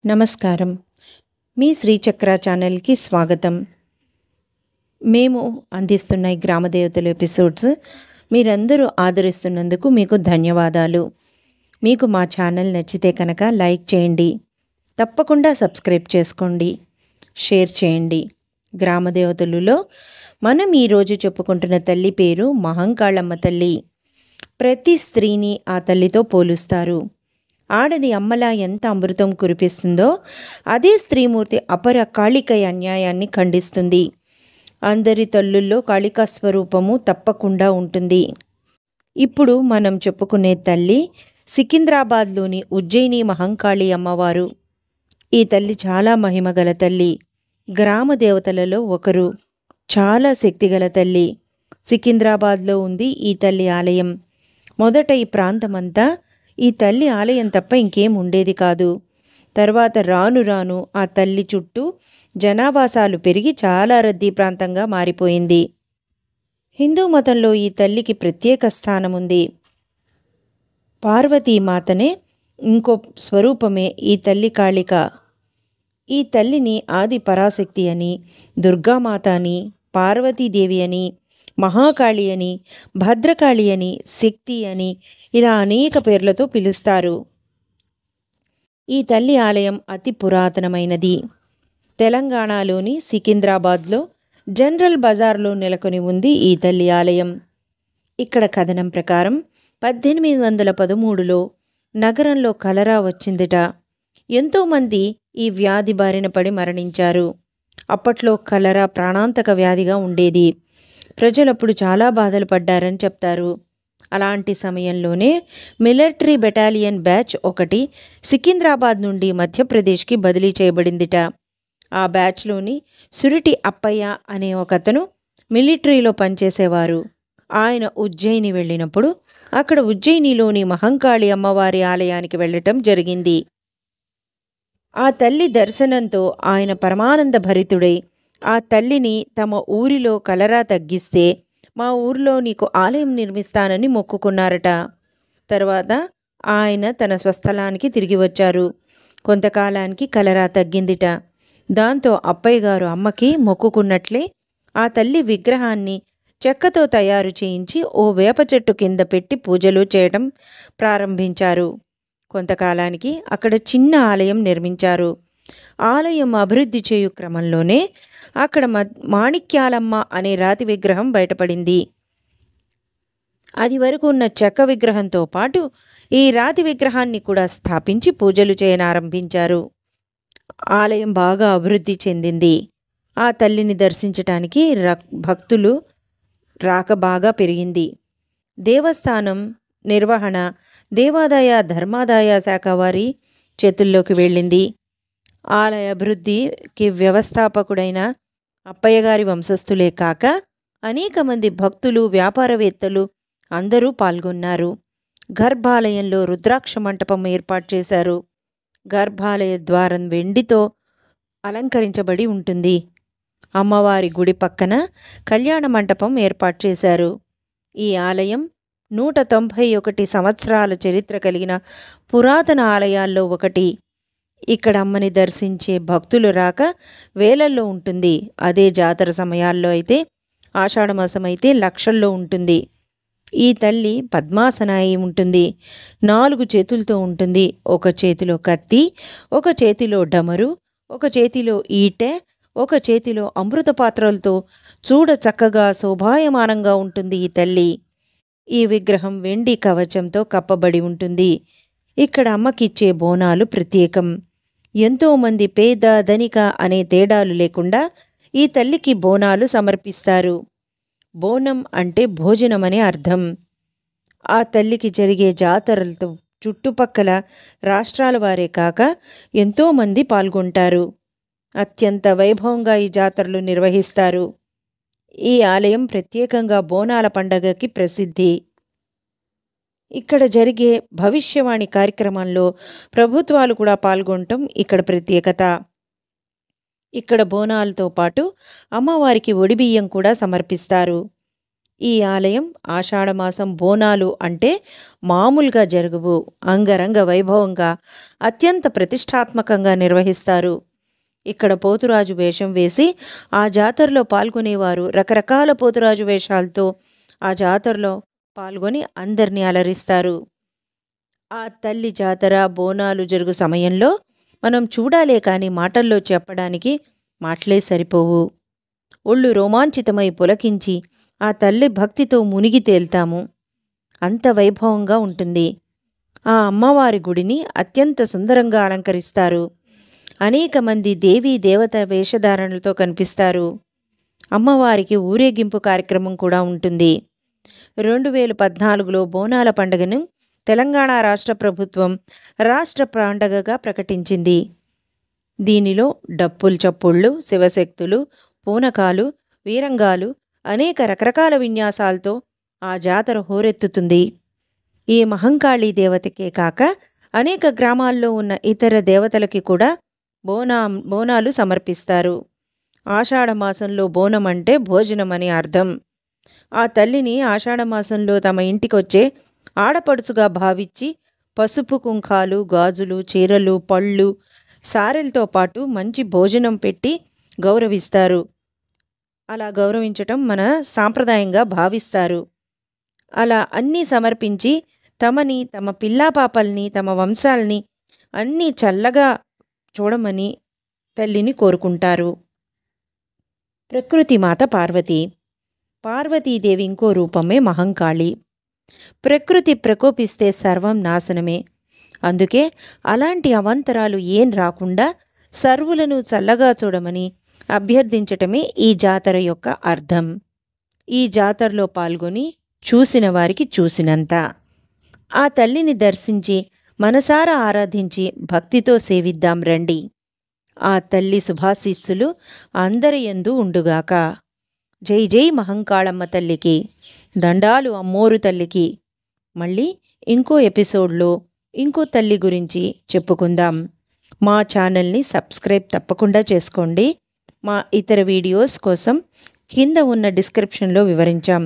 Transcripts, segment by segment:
నమస్కారం. మీ శ్రీచక్ర ఛానల్కి స్వాగతం. మేము అందిస్తున్న ఈ గ్రామదేవతల ఎపిసోడ్స్ మీరందరూ ఆదరిస్తున్నందుకు మీకు ధన్యవాదాలు. మీకు మా ఛానల్ నచ్చితే కనుక లైక్ చేయండి, తప్పకుండా సబ్స్క్రైబ్ చేసుకోండి, షేర్ చేయండి. గ్రామదేవతలలో మనం ఈరోజు చెప్పుకుంటున్న తల్లి పేరు మహంకాళమ్మ తల్లి. ప్రతి స్త్రీని ఆ తల్లితో పోలుస్తారు. ఆడది అమ్మలా ఎంత అమృతం కురిపిస్తుందో అదే స్త్రీమూర్తి అపర కాళిక అన్యాయాన్ని ఖండిస్తుంది. అందరి తల్లుల్లో కాళికా స్వరూపము తప్పకుండా ఉంటుంది. ఇప్పుడు మనం చెప్పుకునే తల్లి సికింద్రాబాద్లోని ఉజ్జయిని మహంకాళి అమ్మవారు. ఈ తల్లి చాలా మహిమగల తల్లి, గ్రామ దేవతలలో ఒకరు, చాలా శక్తిగల తల్లి. సికింద్రాబాద్లో ఉంది ఈ తల్లి ఆలయం. మొదట ఈ ప్రాంతమంతా ఈ తల్లి ఆలయం తప్ప ఇంకేం ఉండేది కాదు. తర్వాత రాను రాను ఆ తల్లి చుట్టూ జనావాసాలు పెరిగి చాలా రద్దీ ప్రాంతంగా మారిపోయింది. హిందూ మతంలో ఈ తల్లికి ప్రత్యేక స్థానం ఉంది. పార్వతీమాతనే ఇంకో స్వరూపమే ఈ తల్లి కాళిక. ఈ తల్లిని ఆది పరాశక్తి అని, దుర్గామాత అని, పార్వతీదేవి అని, మహాకాళి అని, భద్రకాళి అని, శక్తి అని ఇలా అనేక పేర్లతో పిలుస్తారు. ఈ తల్లి ఆలయం అతి పురాతనమైనది. తెలంగాణలోని సికింద్రాబాద్లో జనరల్ బజార్లో నెలకొని ఉంది ఈ తల్లి ఆలయం. ఇక్కడ కథనం ప్రకారం 1813లో నగరంలో కలరా వచ్చిందిట. ఎంతోమంది ఈ వ్యాధి బారిన పడి మరణించారు. అప్పట్లో కలరా ప్రాణాంతక వ్యాధిగా ఉండేది. ప్రజలప్పుడు చాలా బాధలు పడ్డారని చెప్తారు. అలాంటి సమయంలోనే మిలిటరీ బెటాలియన్ బ్యాచ్ ఒకటి సికింద్రాబాద్ నుండి మధ్యప్రదేశ్కి బదిలీ చేయబడిందిట. ఆ బ్యాచ్లోని సురిటి అప్పయ్య అనే ఒకతను మిలిటరీలో పనిచేసేవారు. ఆయన ఉజ్జయిని వెళ్ళినప్పుడు అక్కడ ఉజ్జయినిలోని మహంకాళి అమ్మవారి ఆలయానికి వెళ్ళటం జరిగింది. ఆ తల్లి దర్శనంతో ఆయన పరమానంద భరితుడై ఆ తల్లిని తమ ఊరిలో కలరా తగ్గిస్తే మా ఊరిలో నీకు ఆలయం నిర్మిస్తానని మొక్కుకున్నారట. తర్వాత ఆయన తన స్వస్థలానికి తిరిగి వచ్చారు. కొంతకాలానికి కలరా తగ్గిందిట. దాంతో అప్పయ్య గారు అమ్మకి మొక్కుకున్నట్లే ఆ తల్లి విగ్రహాన్ని చెక్కతో తయారు చేయించి ఓ వేప చెట్టు కింద పెట్టి పూజలు చేయడం ప్రారంభించారు. కొంతకాలానికి అక్కడ చిన్న ఆలయం నిర్మించారు. ఆలయం అభివృద్ధి చేయు క్రమంలోనే అక్కడ మాణిక్యాలమ్మ అనే రాతి విగ్రహం బయటపడింది. అది వరకు ఉన్న చెక్క విగ్రహంతో పాటు ఈ రాతి విగ్రహాన్ని కూడా స్థాపించి పూజలు చేయనారంభించారు. ఆలయం బాగా అభివృద్ధి చెందింది. ఆ తల్లిని దర్శించటానికి భక్తులు రాక బాగా పెరిగింది. దేవస్థానం నిర్వహణ దేవాదాయ ధర్మాదాయ శాఖ వారి చేతుల్లోకి వెళ్ళింది. ఆలయ అభివృద్ధికి వ్యవస్థాపకుడైన అప్పయ్య గారి వంశస్థులే కాక అనేక మంది భక్తులు, వ్యాపారవేత్తలు అందరూ పాల్గొన్నారు. గర్భాలయంలో రుద్రాక్ష మంటపం ఏర్పాటు చేశారు. గర్భాలయ ద్వారం వెండితో అలంకరించబడి ఉంటుంది. అమ్మవారి గుడి పక్కన కళ్యాణ మంటపం ఏర్పాటు చేశారు. ఈ ఆలయం 191 సంవత్సరాల చరిత్ర కలిగిన పురాతన ఆలయాల్లో ఒకటి. ఇక్కడ అమ్మని దర్శించే భక్తులు రాక వేలల్లో ఉంటుంది. అదే జాతర సమయాల్లో అయితే, ఆషాఢమాసం అయితే లక్షల్లో ఉంటుంది. ఈ తల్లి పద్మాసనాయి ఉంటుంది. 4 చేతులతో ఉంటుంది. ఒక చేతిలో కత్తి, ఒక చేతిలో డమరు, ఒక చేతిలో ఈటె, ఒక చేతిలో అమృత పాత్రలతో చూడ చక్కగా శోభాయమానంగా ఉంటుంది ఈ తల్లి. ఈ విగ్రహం వెండి కవచంతో కప్పబడి ఉంటుంది. ఇక్కడ అమ్మకిచ్చే బోనాలు ప్రత్యేకం. ఎంతోమంది పేద ధనిక అనే తేడాలు లేకుండా ఈ తల్లికి బోనాలు సమర్పిస్తారు. బోనం అంటే భోజనం అనే అర్థం. ఆ తల్లికి జరిగే జాతరలతో చుట్టుపక్కల రాష్ట్రాల వారే కాక ఎంతోమంది పాల్గొంటారు. అత్యంత వైభవంగా ఈ జాతరలు నిర్వహిస్తారు. ఈ ఆలయం ప్రత్యేకంగా బోనాల పండగకి ప్రసిద్ధి. ఇక్కడ జరిగే భవిష్యవాణి కార్యక్రమంలో ప్రభుత్వాలు కూడా పాల్గొనటం ఇక్కడ ప్రత్యేకత. ఇక్కడ బోనాలతో పాటు అమ్మవారికి ఒడిబియ్యం కూడా సమర్పిస్తారు. ఈ ఆలయం ఆషాఢమాసం బోనాలు అంటే మామూలుగా జరగవు, అంగరంగ వైభవంగా అత్యంత ప్రతిష్టాత్మకంగా నిర్వహిస్తారు. ఇక్కడ పోతురాజు వేషం వేసి ఆ జాతరలో పాల్గొనేవారు రకరకాల పోతురాజు వేషాలతో ఆ జాతరలో పాల్గొని అందరినీ అలరిస్తారు. ఆ తల్లి జాతర బోనాలు జరుగు సమయంలో మనం చూడాలే కానీ మాటల్లో చెప్పడానికి మాటలే సరిపోవు. ఒళ్ళు రోమాంచితమై పులకించి ఆ తల్లి భక్తితో మునిగి తేల్తాము. అంత వైభవంగా ఉంటుంది. ఆ అమ్మవారి గుడిని అత్యంత సుందరంగా అలంకరిస్తారు. అనేక మంది దేవీ దేవత వేషధారణలతో కనిపిస్తారు. అమ్మవారికి ఊరేగింపు కార్యక్రమం కూడా ఉంటుంది. 2014లో బోనాల పండుగను తెలంగాణ రాష్ట్ర ప్రభుత్వం రాష్ట్ర పండగగా ప్రకటించింది. దీనిలో డప్పులు చప్పుళ్ళు, శివశక్తులు, పూనకాలు, వీరంగాలు, అనేక రకరకాల విన్యాసాలతో ఆ జాతర హోరెత్తుతుంది. ఈ మహంకాళీ దేవతకే కాక అనేక గ్రామాల్లో ఉన్న ఇతర దేవతలకి కూడా బోనాలు సమర్పిస్తారు. ఆషాఢమాసంలో బోనం అంటే భోజనం అని అర్థం. ఆ తల్లిని ఆషాఢమాసంలో తమ ఇంటికొచ్చే ఆడపడుచుగా భావించి పసుపు కుంకాలు, గాజులు, చీరలు, పళ్ళు, సారెలతో పాటు మంచి భోజనం పెట్టి గౌరవిస్తారు. అలా గౌరవించటం మన సాంప్రదాయంగా భావిస్తారు. అలా అన్నీ సమర్పించి తమని, తమ పిల్లాపాపల్ని, తమ వంశాల్ని అన్నీ చల్లగా చూడమని తల్లిని కోరుకుంటారు. ప్రకృతి మాత పార్వతి. పార్వతీదేవి ఇంకో రూపమే మహంకాళి. ప్రకృతి ప్రకోపిస్తే సర్వం నాశనమే. అందుకే అలాంటి అవాంతరాలు ఏం రాకుండా సర్వులను చల్లగా చూడమని అభ్యర్థించటమే ఈ జాతర యొక్క అర్థం. ఈ జాతరలో పాల్గొని చూసిన వారికి చూసినంత. ఆ తల్లిని దర్శించి మనసారా ఆరాధించి భక్తితో సేవిద్దాం రండి. ఆ తల్లి శుభాశీస్సులు అందరి యందు ఉండుగాక. జై జై మహంకాళమ్మ తల్లికి. దండాలు అమ్మోరు తల్లికి. మళ్ళీ ఇంకో ఎపిసోడ్లో ఇంకో తల్లి గురించి చెప్పుకుందాం. మా ఛానల్ని సబ్స్క్రైబ్ తప్పకుండా చేసుకోండి. మా ఇతర వీడియోస్ కోసం కింద ఉన్న డిస్క్రిప్షన్లో వివరించాం.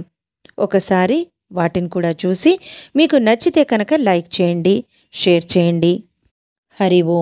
ఒకసారి వాటిని కూడా చూసి మీకు నచ్చితే కనుక లైక్ చేయండి, షేర్ చేయండి. హరి ఓం.